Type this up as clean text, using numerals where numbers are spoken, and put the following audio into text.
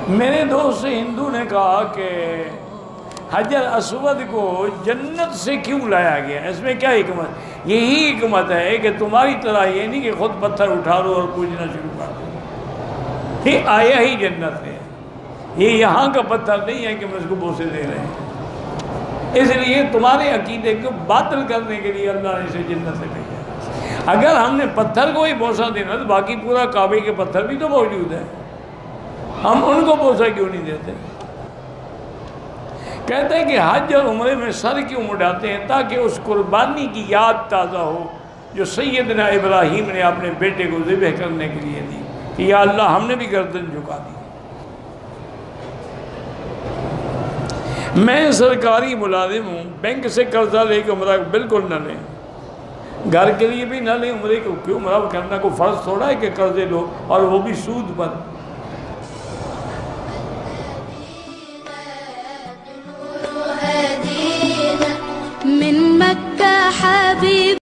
میرے دوست ہندو نے کہا کہ حجر اسود کو جنت سے کیوں لایا گیا، اس میں کیا حکمت؟ یہی حکمت ہے کہ تمہاری طرح یہ نہیں کہ خود پتھر اٹھا لو اور پوجنا شروع کر دو، یہ آیا ہی جنت ہے، یہ یہاں کا پتھر نہیں ہے کہ ہم اس کو بوسے دے رہے ہیں۔ اس لیے تمہارے عقیدے کو باطل کرنے کے لیے اللہ نے اسے جنت سے بھیجا۔ اگر ہم نے پتھر کو ہی بوسا دینا تو باقی پورا کعبے کے پتھر بھی تو موجود ہے، ہم ان کو بوسا کیوں نہیں دیتے؟ کہتے ہیں کہ حج اور عمرے میں سر کیوں مڈاتے ہیں؟ تاکہ اس قربانی کی یاد تازہ ہو جو سیدنا ابراہیم نے اپنے بیٹے کو ذبح کرنے کے لیے دی کہ یا اللہ ہم نے بھی گردن جھکا دی۔ میں سرکاری ملازم ہوں، بینک سے قرضہ لے کے عمرہ بالکل نہ لیں، گھر کے لیے بھی نہ لیں، عمرے کو کیوں؟ عمرہ کرنا کوئی فرض تھوڑا ہے کہ قرضے لو اور وہ بھی سود پر۔